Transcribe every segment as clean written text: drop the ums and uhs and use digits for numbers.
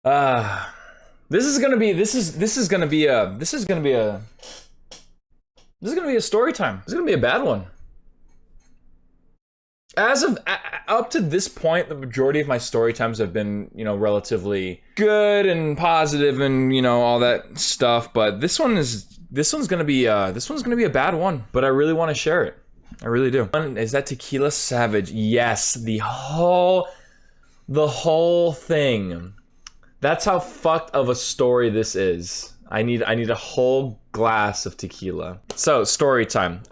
Uh this is gonna be a story time. This is gonna be a bad one. As of up to this point, the majority of my story times have been, relatively good and positive and all that stuff. But this one's gonna be a bad one. But I really want to share it. I really do. Is that Tequila Savage? Yes, the whole thing. That's how fucked of a story this is. I need a whole glass of tequila. So, story time.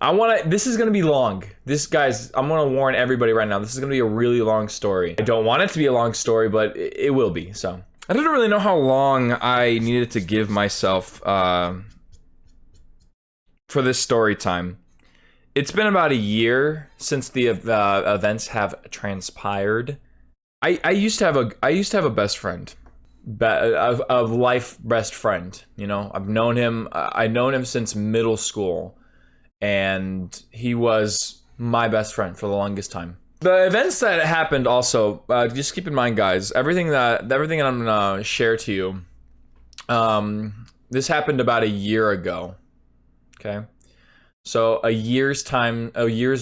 This is gonna be long. I'm gonna warn everybody right now, this is gonna be a really long story. I don't want it to be a long story, but it will be, so. I didn't really know how long I needed to give myself for this story time. It's been about a year since the events have transpired. I used to have a best friend. Of life best friend, I've known him since middle school, and he was my best friend for the longest time. The events that happened also, just keep in mind, guys, everything that I'm gonna share to you, this happened about a year ago. Okay, so a year's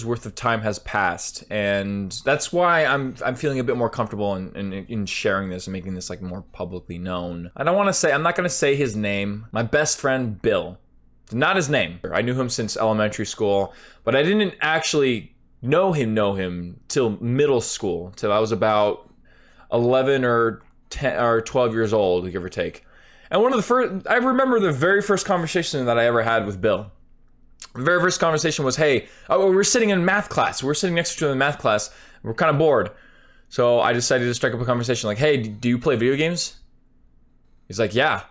worth of time has passed, and that's why I'm feeling a bit more comfortable in sharing this and making this like more publicly known. I'm not gonna say his name. My best friend Bill, not his name. I knew him since elementary school, but I didn't actually know him till middle school, till I was about 11 or 10 or 12 years old, give or take. And I remember the very first conversation that I ever had with Bill. The very first conversation was, hey, we're sitting in math class. We're sitting next to each other in math class. We're kind of bored. So I decided to strike up a conversation like, hey, do you play video games? He's like, yeah.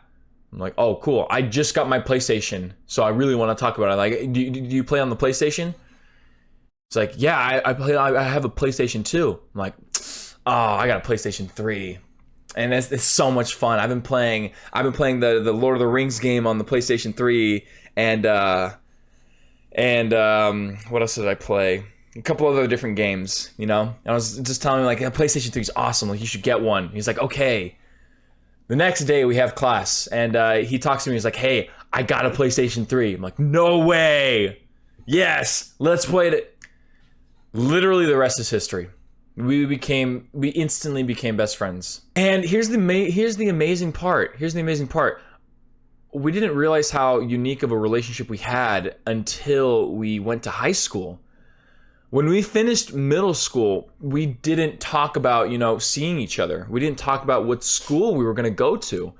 I'm like, oh, cool. I just got my PlayStation, so I really want to talk about it. Like, do you play on the PlayStation? It's like, yeah, I have a PlayStation 2. I'm like, oh, I got a PlayStation 3. And it's so much fun. I've been playing the Lord of the Rings game on the PlayStation 3, and what else did I play? A couple other different games, I was just telling him, like, PlayStation 3 is awesome. Like, you should get one. He's like, okay. The next day we have class, and he talks to me. He's like, hey, I got a PlayStation 3. I'm like, no way. Yes, let's play it. Literally, the rest is history. We instantly became best friends. And here's the amazing part. We didn't realize how unique of a relationship we had until we went to high school. When we finished middle school, we didn't talk about, seeing each other. We didn't talk about what school we were going to go to.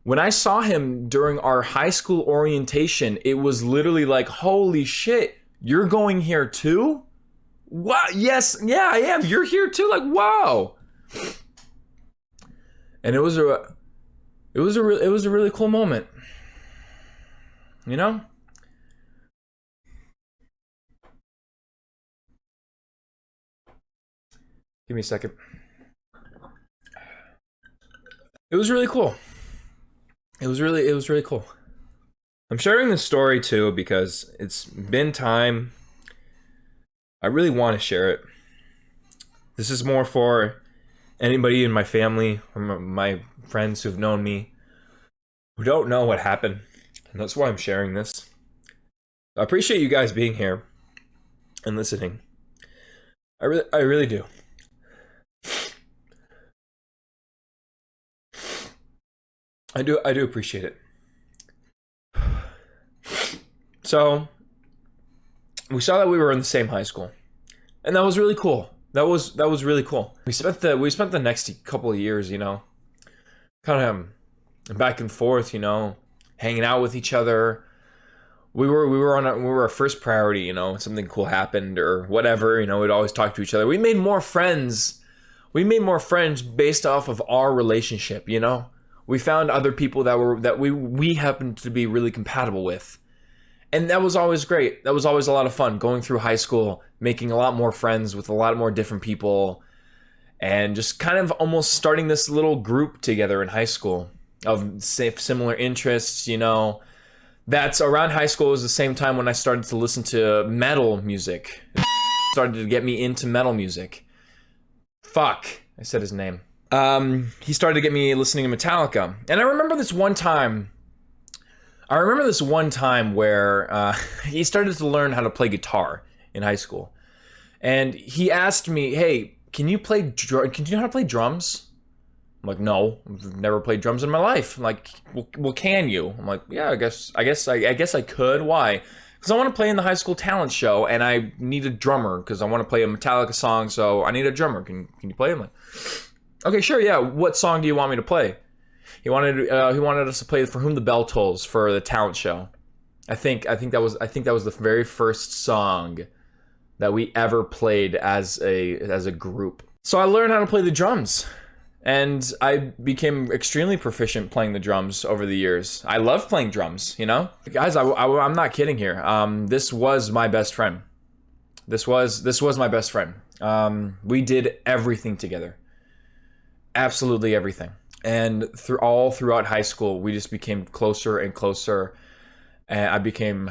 When I saw him during our high school orientation, it was literally like, holy shit, you're going here too? What? Yes, yeah, I am. You're here too? Like, wow. And it was a really cool moment. Give me a second. It was really cool. It was really cool. I'm sharing this story too because it's been time. I really want to share it. This is more for anybody in my family or my friends who've known me who don't know what happened, and that's why I'm sharing this. I appreciate you guys being here and listening. I really do. I do appreciate it. So we saw that we were in the same high school, and that was really cool. That was really cool. We spent the next couple of years, kind of back and forth, hanging out with each other. We were our first priority, something cool happened or whatever, we'd always talk to each other. We made more friends based off of our relationship, We found other people that we happened to be really compatible with. And that was always great. That was always a lot of fun, going through high school, making a lot more friends with a lot more different people, and just kind of almost starting this little group together in high school of similar interests, That's around high school was the same time when I started to listen to metal music. It started to get me into metal music. Fuck, I said his name. he started to get me listening to Metallica. And I remember this one time. Where he started to learn how to play guitar in high school. And he asked me, hey, can you know how to play drums? I'm like, no, I've never played drums in my life. I'm like, well, can you? I'm like, yeah, I guess I could. Why? Because I want to play in the high school talent show, and I need a drummer because I want to play a Metallica song, so I need a drummer. Can you play? I'm like, okay, sure, yeah. What song do you want me to play? He wanted us to play "For Whom the Bell Tolls" for the talent show. I think that was the very first song that we ever played as a group. So I learned how to play the drums. And I became extremely proficient playing the drums over the years. I love playing drums, you know? Guys, I'm not kidding here. This was my best friend. This was my best friend. We did everything together. Absolutely everything. And throughout high school, we just became closer and closer. And I became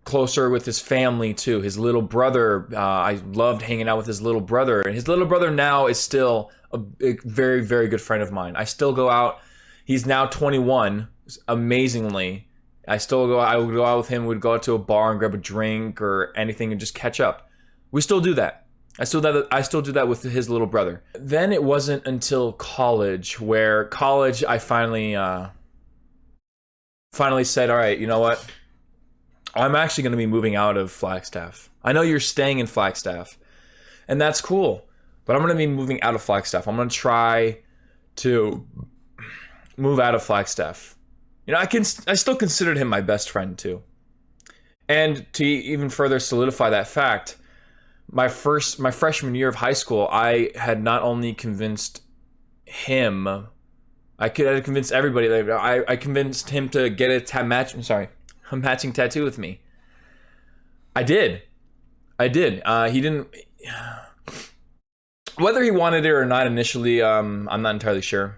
closer with his family too. His little brother, I loved hanging out with his little brother. And his little brother now is still a very, very good friend of mine. I still go out. He's now 21, amazingly. I would go out with him. We'd go out to a bar and grab a drink or anything and just catch up. We still do that. I still do that with his little brother. Then it wasn't until college I finally said, all right, you know what? I'm actually going to be moving out of Flagstaff. I know you're staying in Flagstaff, and that's cool. But I'm going to be moving out of Flagstaff. I'm going to try to move out of Flagstaff. You know, I still considered him my best friend too. And to even further solidify that fact, my freshman year of high school, I had not only convinced him, I had convinced everybody. I convinced him to get a matching tattoo with me. I did. He didn't. Whether he wanted it or not initially, I'm not entirely sure.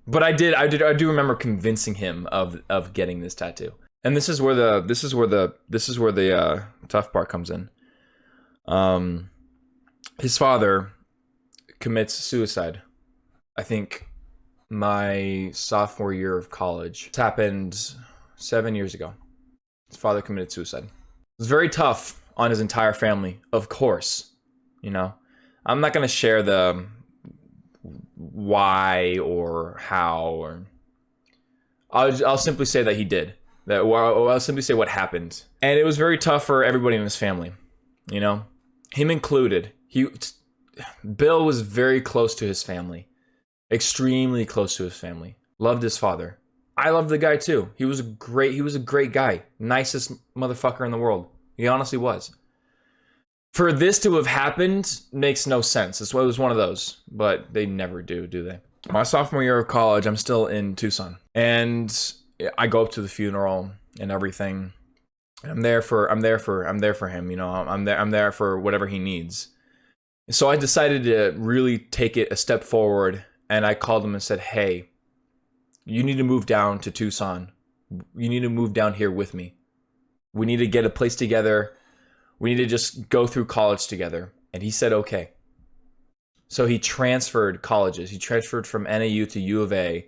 But I do remember convincing him of getting this tattoo. And this is where the tough part comes in. His father commits suicide. I think my sophomore year of college. This happened 7 years ago. His father committed suicide. It was very tough on his entire family, of course. You know, I'm not gonna share the why or how, or I'll simply say that he did. I'll simply say what happened, and it was very tough for everybody in his family. You know, him included. Bill was very close to his family, extremely close to his family. Loved his father. I loved the guy too. He was a great guy. Nicest motherfucker in the world. He honestly was. For this to have happened makes no sense. It was one of those, but they never do they? My sophomore year of college, I'm still in Tucson, and I go up to the funeral and everything. I'm there for him. You know, I'm there for whatever he needs. So I decided to really take it a step forward, and I called him and said, "Hey, you need to move down to Tucson. You need to move down here with me. We need to get a place together. We need to just go through college together." And he said, okay. So he transferred colleges. He transferred from NAU to U of A.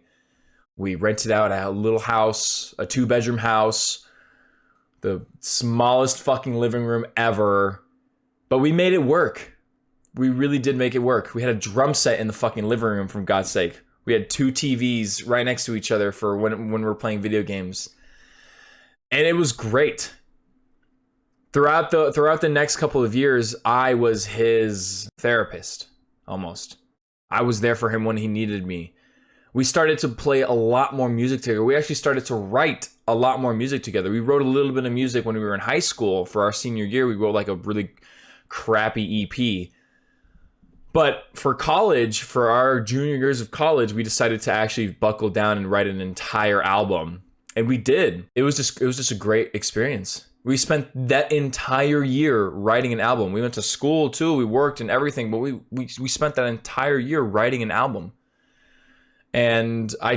We rented out a little house, a 2-bedroom house, the smallest fucking living room ever. But we made it work. We really did make it work. We had a drum set in the fucking living room, for God's sake. We had 2 TVs right next to each other for when we were playing video games. And it was great. Throughout the next couple of years, I was his therapist, almost. I was there for him when he needed me. We started to play a lot more music together. We actually started to write a lot more music together. We wrote a little bit of music when we were in high school. For our senior year, we wrote like a really crappy EP. But for college, for our junior years of college, we decided to actually buckle down and write an entire album. And we did. It was just a great experience. We spent that entire year writing an album. We went to school too. We worked and everything, but we spent that entire year writing an album. And I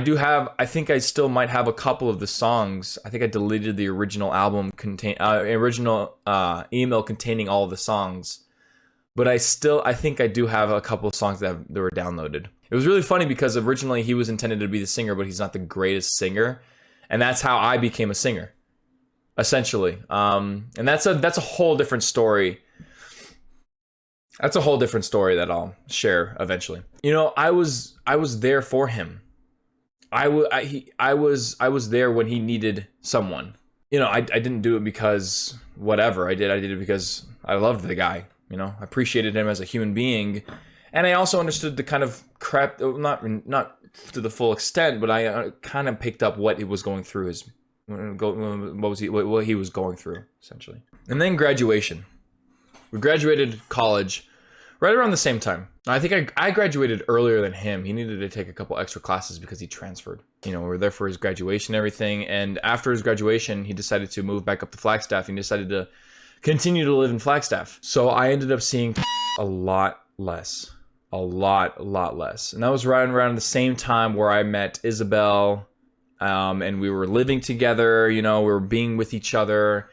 think I still might have a couple of the songs. I think I deleted the original album email containing all of the songs. But I think I do have a couple of songs that were downloaded. It was really funny because originally he was intended to be the singer, but he's not the greatest singer, and that's how I became a singer, essentially. And that's a whole different story. That's a whole different story that I'll share eventually. You know, I was there for him. I was there when he needed someone. You know, I didn't do it because whatever I did it because I loved the guy. You know, I appreciated him as a human being, and I also understood the kind of crap, not to the full extent, but I kind of picked up what he was going through, what he was going through essentially. And then graduation. We graduated college right around the same time. I think I graduated earlier than him. He needed to take a couple extra classes because he transferred. You know, we were there for his graduation and everything. And after his graduation, he decided to move back up to Flagstaff. And he decided to continue to live in Flagstaff. So I ended up seeing a lot less. A lot less. And that was right around the same time where I met Isabel. And we were living together. You know, we were being with each other.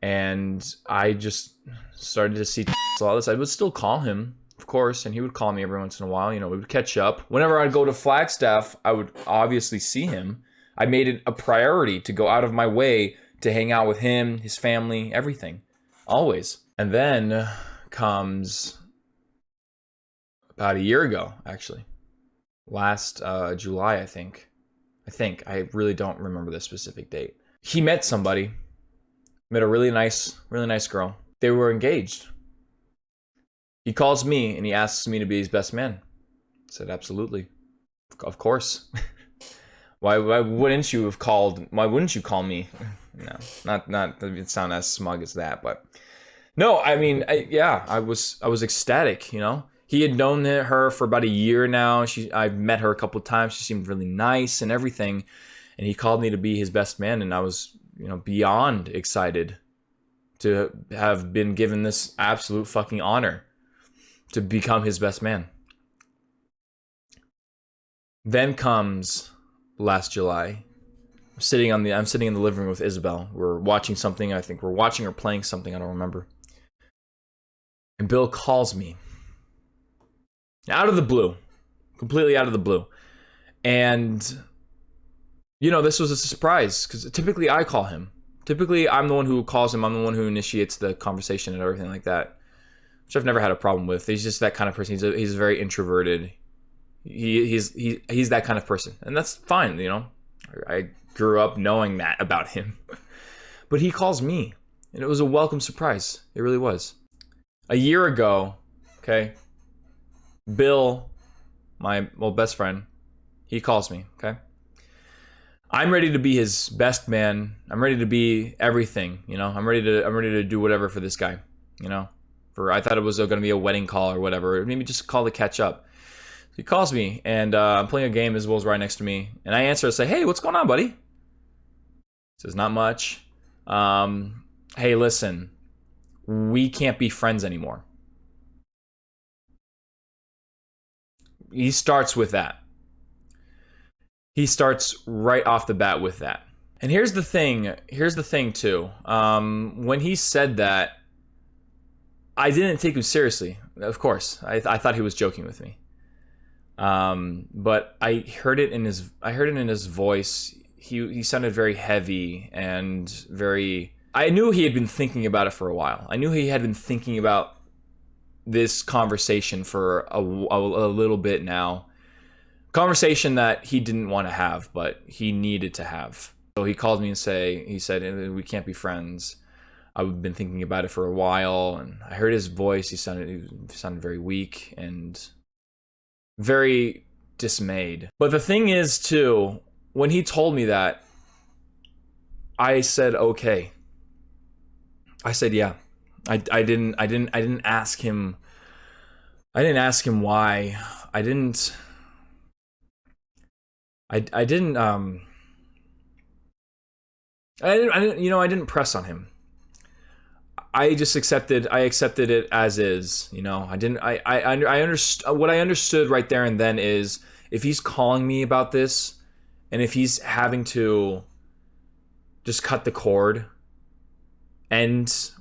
And I just started to see a lot of this. I would still call him, of course, and he would call me every once in a while. You know, we would catch up. Whenever I'd go to Flagstaff, I would obviously see him. I made it a priority to go out of my way to hang out with him, his family, everything. Always. And then comes about a year ago, actually. Last July, I think. I really don't remember the specific date. He met somebody. Met a really nice girl. They were engaged. He calls me and he asks me to be his best man. I said, absolutely. Of course. Why wouldn't you call me? No, not it sound as smug as that, but no, I mean, I was ecstatic, you know. He had known her for about a year now. I've met her a couple of times. She seemed really nice and everything. And he called me to be his best man, and I was, you know, beyond excited to have been given this absolute fucking honor to become his best man. Then comes last July. I'm sitting in the living room with Isabel. We're watching something. I think we're watching or playing something. I don't remember. And Bill calls me. Out of the blue. Completely out of the blue. And, you know, this was a surprise because typically I call him. Typically, I'm the one who calls him. I'm the one who initiates the conversation and everything like that, which I've never had a problem with. He's just that kind of person. He's very introverted. He's that kind of person, and that's fine. You know, I grew up knowing that about him. But he calls me, and it was a welcome surprise. It really was. A year ago, okay, Bill, my best friend, he calls me. Okay. I'm ready to be his best man. I'm ready to be everything, you know. I'm ready to do whatever for this guy, you know. I thought it was going to be a wedding call or whatever. Maybe just a call to catch up. So he calls me, and I'm playing a game. Isabel's right next to me, and I answer and say, "Hey, what's going on, buddy?" He says, "Not much. Hey, listen, we can't be friends anymore." He starts with that. He starts right off the bat with that. And here's the thing too. When he said that, I didn't take him seriously. Of course, I thought he was joking with me. But I heard it in his voice. He sounded very heavy and very. I knew he had been thinking about it for a while. I knew he had been thinking about this conversation for a little bit now. Conversation that he didn't want to have, but he needed to have. So he called me and he said, "We can't be friends. I've been thinking about it for a while." And I heard his voice. He sounded very weak and very dismayed. But the thing is, too, when he told me that, I said, "Okay." I said, "Yeah." I didn't ask him. I didn't ask him why. I didn't I didn't press on him. I just accepted it as is, you know. I understood what I understood right there and then is if he's calling me about this and if he's having to just cut the cord, end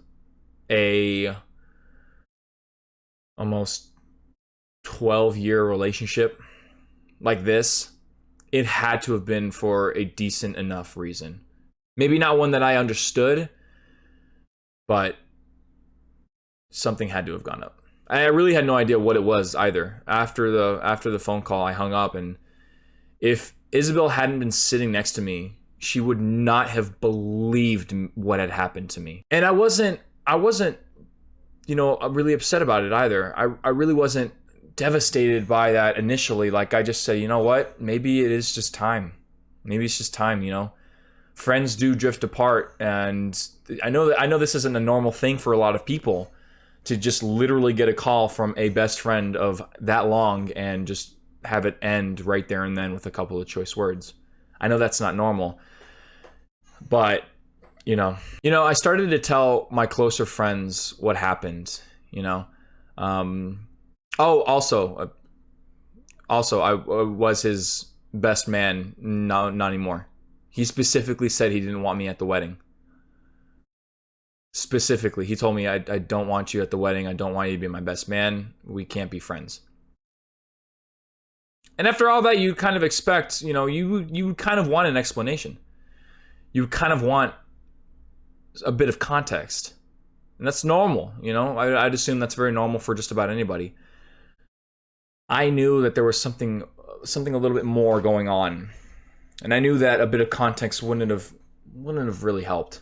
almost 12-year relationship like this, it had to have been for a decent enough reason. Maybe not one that I understood, but something had to have gone up. I really had no idea what it was either. After the phone call, I hung up, and if Isabel hadn't been sitting next to me, she would not have believed what had happened to me. And I wasn't, really upset about it either. I really wasn't devastated by that initially. Like, I just said, you know what? Maybe it is just time. Maybe it's just time, Friends do drift apart, and I know this isn't a normal thing for a lot of people, to just literally get a call from a best friend of that long and just have it end right there and then with a couple of choice words. I know that's not normal, but I started to tell my closer friends what happened. Also, I was his best man. No, not anymore. He specifically said he didn't want me at the wedding. Specifically, he told me, I don't want you at the wedding. I don't want you to be my best man. We can't be friends. And after all that, you kind of expect, you kind of want an explanation. You kind of want a bit of context. And that's normal, I'd assume that's very normal for just about anybody. I knew that there was something a little bit more going on. And I knew that a bit of context wouldn't have really helped.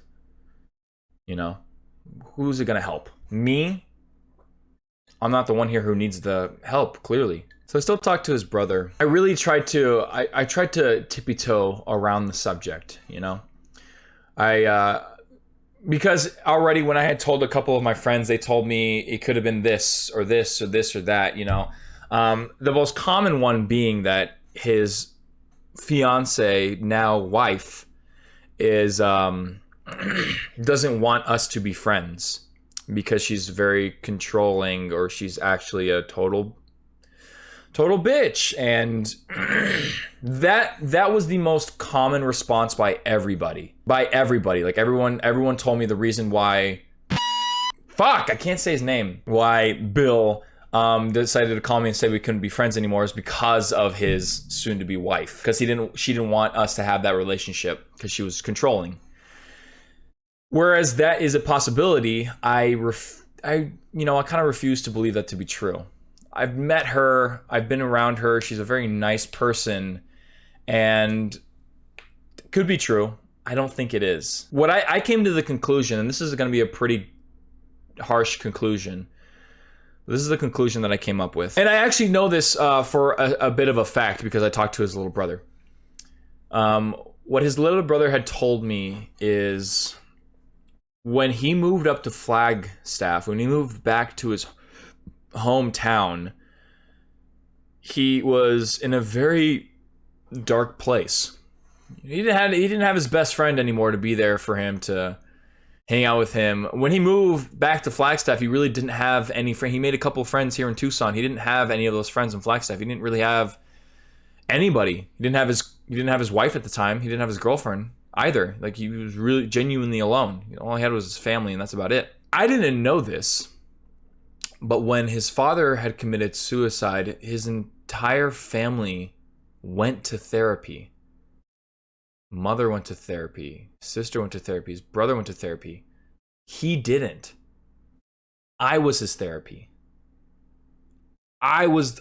Who's it gonna help? Me? I'm not the one here who needs the help, clearly. So I still talk to his brother. I really tried to, I tried to tippy-toe around the subject, because already when I had told a couple of my friends, they told me it could have been this or this or this or that, the most common one being that his fiance, now wife, is doesn't want us to be friends because she's very controlling, or she's actually a total bitch. And that was the most common response by everybody. Like everyone told me the reason why, I can't say his name, why Bill decided to call me and say we couldn't be friends anymore is because of his soon-to-be wife. Because she didn't want us to have that relationship because she was controlling. Whereas that is a possibility, I kind of refuse to believe that to be true. I've met her, I've been around her, she's a very nice person, and it could be true. I don't think it is. What I came to the conclusion, and this is going to be a pretty harsh conclusion, this is the conclusion that I came up with. And I actually know this for a bit of a fact because I talked to his little brother. What his little brother had told me is when he moved up to Flagstaff, when he moved back to his hometown, he was in a very dark place. He didn't have his best friend anymore to be there for him, to hang out with him. When he moved back to Flagstaff, he really didn't have any friends. He made a couple friends here in Tucson. He didn't have any of those friends in Flagstaff. He didn't really have anybody. He didn't have his wife at the time. He didn't have his girlfriend either. Like, he was really genuinely alone. All he had was his family, and that's about it. I didn't know this, but when his father had committed suicide, his entire family went to therapy. Mother went to therapy. Sister went to therapy. His brother went to therapy. He didn't. I was his therapy. I was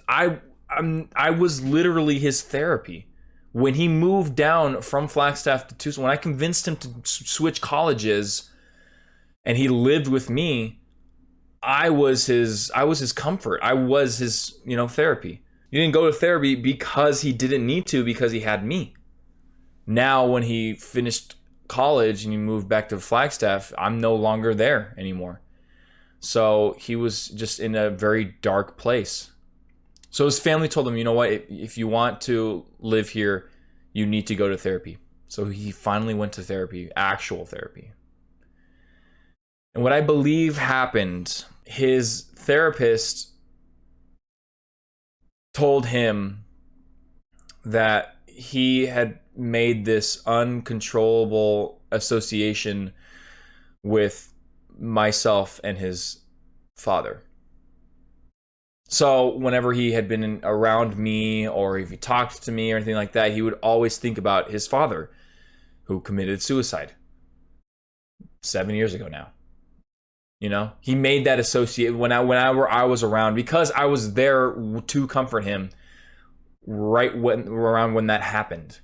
literally his therapy. When he moved down from Flagstaff to Tucson, when I convinced him to switch colleges and he lived with me, I was his comfort. I was his, therapy. He didn't go to therapy because he didn't need to, because he had me. Now, when he finished college and he moved back to Flagstaff, I'm no longer there anymore. So he was just in a very dark place. So his family told him, you know what, if you want to live here, you need to go to therapy. So he finally went to therapy, actual therapy. And what I believe happened, his therapist told him that he had made this uncontrollable association with myself and his father. So whenever he had been around me, or if he talked to me or anything like that, he would always think about his father, who committed suicide 7 years ago now. You know, he made that associate whenever I was around, because I was there to comfort him around when that happened.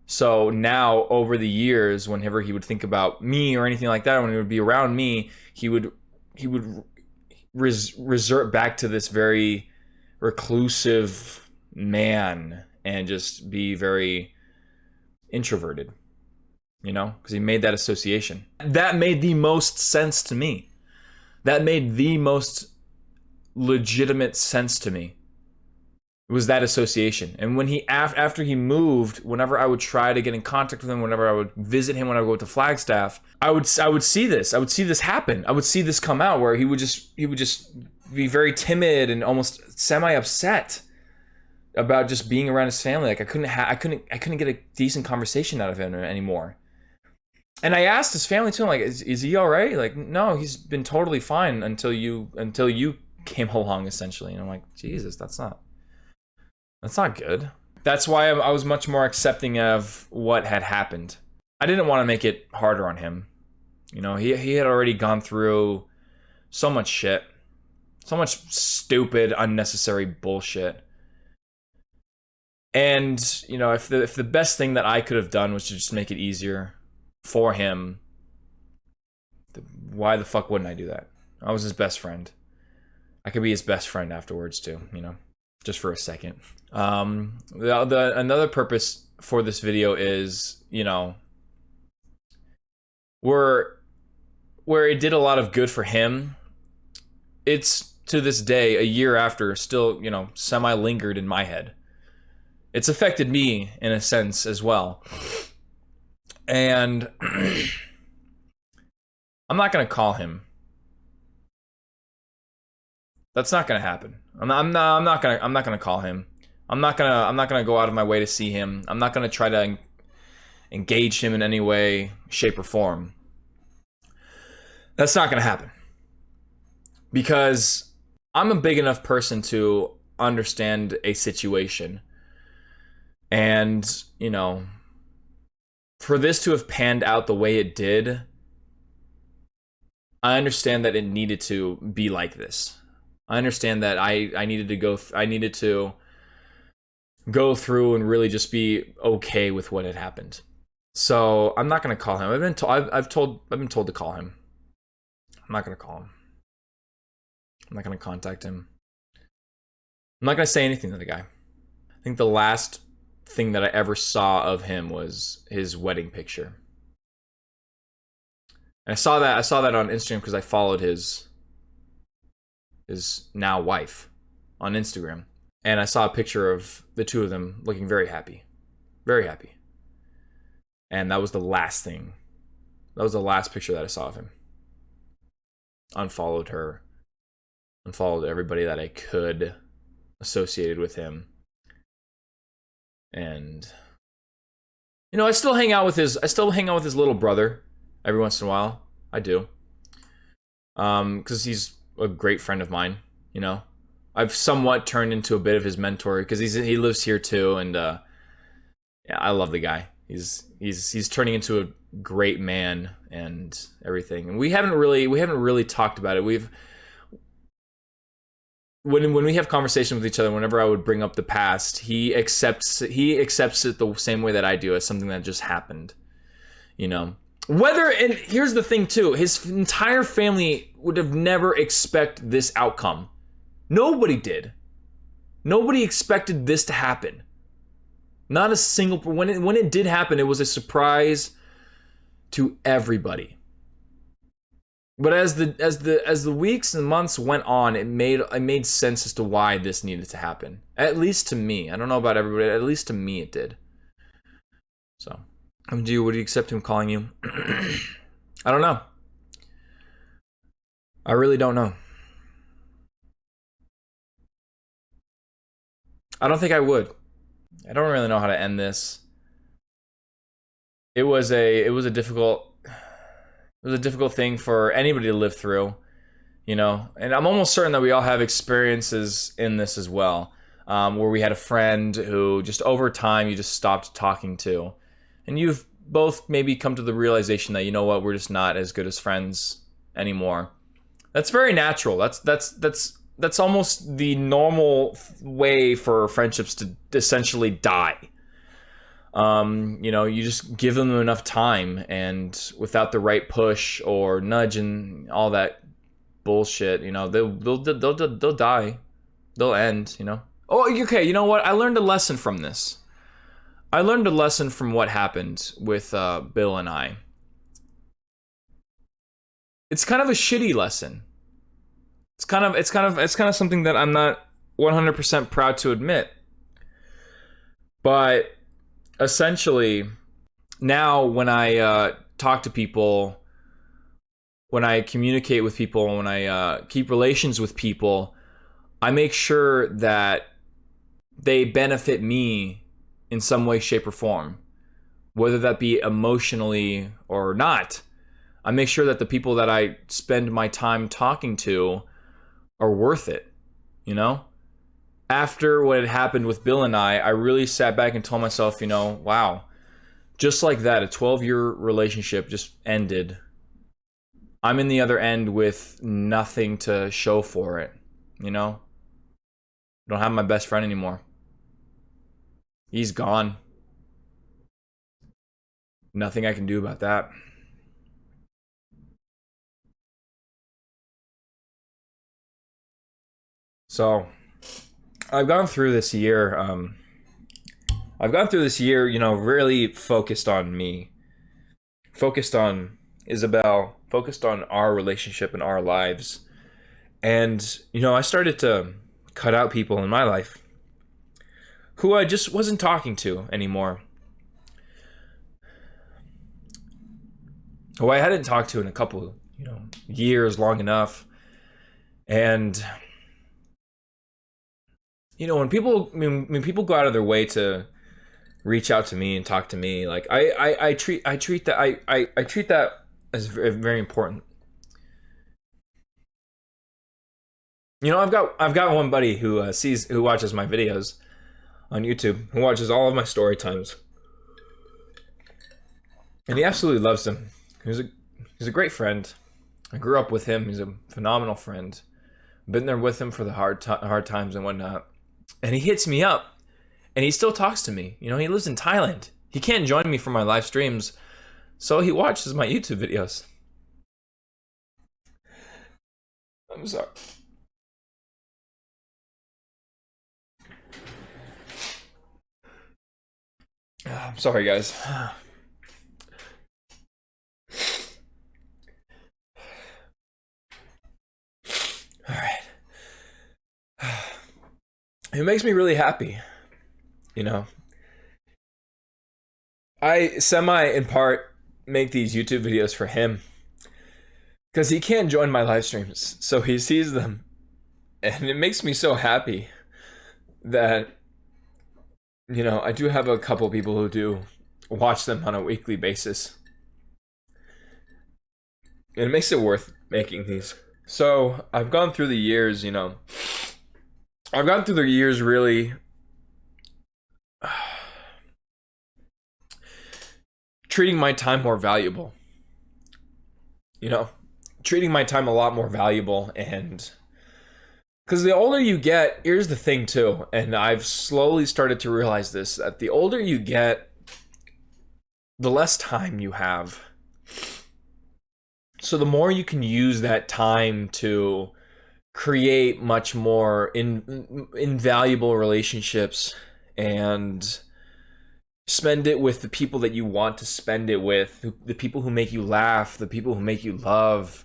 So now, over the years, whenever he would think about me or anything like that, when he would be around me, he would resort back to this very reclusive man and just be very introverted, you know, because he made that association. That made the most sense to me. That made the most legitimate sense to me. It was that association. And when he after he moved, whenever I would try to get in contact with him, whenever I would visit him, when I would go to Flagstaff, I would see this. I would see this happen. I would see this come out, where he would just be very timid and almost semi upset about just being around his family. Like I couldn't get a decent conversation out of him anymore. And I asked his family too, like, is he all right? Like, no, he's been totally fine until you came along, essentially. And I'm like, Jesus, that's not good. That's why I was much more accepting of what had happened. I didn't want to make it harder on him. You know, he had already gone through so much shit, so much stupid, unnecessary bullshit. And, you know, if the best thing that I could have done was to just make it easier for him, why the fuck wouldn't I do that? I was his best friend. I could be his best friend afterwards too, you know, just for a second. Another purpose for this video is, you know, where it did a lot of good for him, it's to this day, a year after, still, you know, semi lingered in my head. It's affected me in a sense as well. And I'm not gonna call him. That's not gonna happen. I'm not gonna call him. I'm not gonna go out of my way to see him. I'm not gonna try to engage him in any way, shape, or form. That's not gonna happen. Because I'm a big enough person to understand a situation. And, you know, for this to have panned out the way it did, I understand that it needed to be like this. I understand that I needed to go through and really just be okay with what had happened. So I'm not gonna call him. I've been told to call him. I'm not gonna call him. I'm not gonna contact him. I'm not gonna say anything to the guy. I think the last thing that I ever saw of him was his wedding picture. And I saw that on Instagram because I followed his now wife on Instagram. And I saw a picture of the two of them looking very happy. Very happy. And that was the last thing. That was the last picture that I saw of him. Unfollowed her. Unfollowed everybody that I could associated with him. And, you know, I still hang out with his little brother every once in a while. I do. Because he's a great friend of mine, you know. I've somewhat turned into a bit of his mentor because he lives here too, and yeah, I love the guy. He's turning into a great man and everything. And we haven't really talked about it. When we have conversations with each other, whenever I would bring up the past, he accepts it the same way that I do, as something that just happened, you know. And here's the thing too, his entire family would have never expected this outcome. Nobody did. Nobody expected this to happen. Not a single. When it did happen, it was a surprise to everybody. But as the weeks and months went on, it made sense as to why this needed to happen. At least to me. I don't know about everybody. At least to me, it did. So, would you accept him calling you? I don't know. I really don't know. I don't think I would. I don't really know how to end this. It was a difficult thing for anybody to live through. you know. And I'm almost certain that we all have experiences in this as well, where we had a friend who just over time you just stopped talking to, and you've both maybe come to the realization that, you know what, we're just not as good as friends anymore. That's very natural. That's almost the normal way for friendships to essentially die. You know, you just give them enough time, and without the right push or nudge and all that bullshit, you know, they'll die. They'll end, you know. Oh, okay, you know what? I learned a lesson from this. I learned a lesson from what happened with Bill and I. It's kind of a shitty lesson. It's kind of something that I'm not 100% proud to admit. But essentially, now when I talk to people, when I communicate with people, when I keep relations with people, I make sure that they benefit me in some way, shape, or form, whether that be emotionally or not. I make sure that the people that I spend my time talking to are worth it, you know? After what had happened with Bill and I really sat back and told myself, you know, wow, just like that, a 12-year relationship just ended. I'm in the other end with nothing to show for it, you know? I don't have my best friend anymore. He's gone. Nothing I can do about that. So, I've gone through this year. You know, really focused on me, focused on Isabel, focused on our relationship and our lives. And, you know, I started to cut out people in my life who I just wasn't talking to anymore. Who I hadn't talked to in a couple, you know, years, long enough. And, you know, when people go out of their way to reach out to me and talk to me, like I treat that as very, very important. You know, I've got one buddy who watches my videos on YouTube, who watches all of my story times, and he absolutely loves them. He's a great friend. I grew up with him. He's a phenomenal friend. Been there with him for the hard times and whatnot. And he hits me up, and he still talks to me. You know, he lives in Thailand. He can't join me for my live streams, so he watches my YouTube videos. I'm sorry. I'm sorry, guys. All right. It makes me really happy, you know. I in part make these YouTube videos for him because he can't join my live streams, so he sees them, and it makes me so happy that, you know, I do have a couple people who do watch them on a weekly basis, and it makes it worth making these. So I've gone through the years, you know, really treating my time more valuable, you know, treating my time a lot more valuable. And because the older you get, here's the thing too, and I've slowly started to realize this, that the older you get, the less time you have. So the more you can use that time to create much more invaluable relationships and spend it with the people that you want to spend it with, the people who make you laugh, the people who make you love,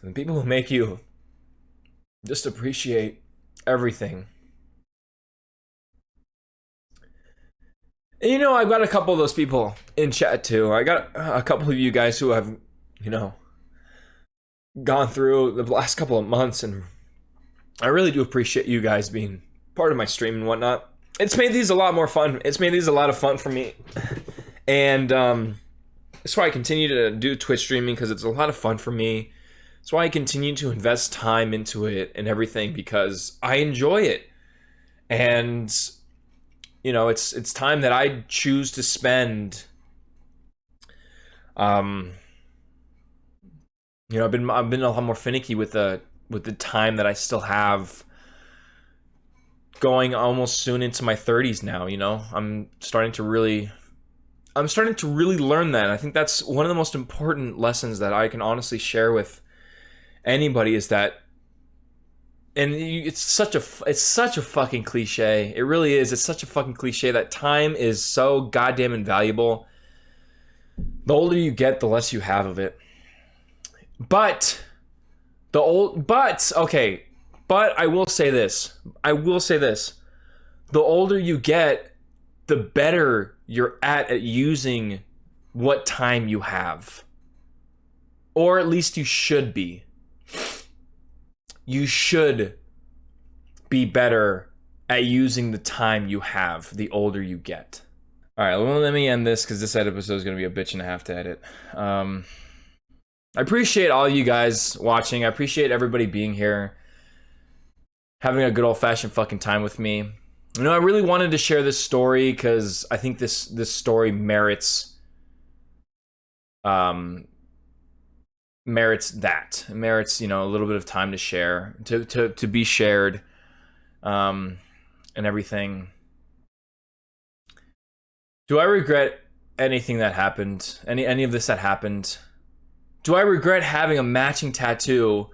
the people who make you just appreciate everything. And, you know, I've got a couple of those people in chat too. I got a couple of you guys who have, you know, gone through the last couple of months, and I really do appreciate you guys being part of my stream and whatnot. It's made these a lot more fun. It's made these a lot of fun for me. And that's why I continue to do Twitch streaming, because it's a lot of fun for me. That's why I continue to invest time into it and everything, because I enjoy it. And you know, it's time that I choose to spend. You know, I've been a lot more finicky with the time that I still have, going almost soon into my 30s now. You know, I'm starting to really learn that. I think that's one of the most important lessons that I can honestly share with anybody, is that, and it's such a fucking cliche. It really is. It's such a fucking cliche that time is so goddamn invaluable. The older you get, the less you have of it. But I will say this. The older you get, the better you're at using what time you have. Or at least you should be. You should be better at using the time you have the older you get. All right, well, let me end this, because this episode is going to be a bitch and a half to edit. I appreciate all you guys watching. I appreciate everybody being here, having a good old-fashioned fucking time with me. You know, I really wanted to share this story because I think this story merits merits, you know, a little bit of time to share, to be shared, and everything. Do I regret anything that happened? Any of this that happened? Do I regret having a matching tattoo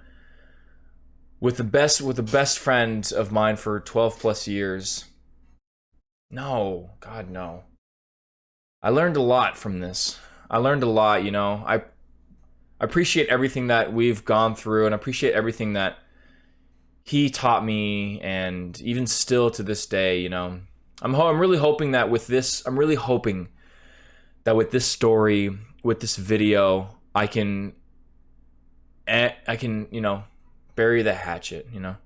with the best friend of mine for 12 plus years? No, God, no. I learned a lot from this. I learned a lot, you know. I appreciate everything that we've gone through, and I appreciate everything that he taught me, and even still to this day, you know. I'm really hoping that with this, with this story, with this video, I can, you know, bury the hatchet, you know.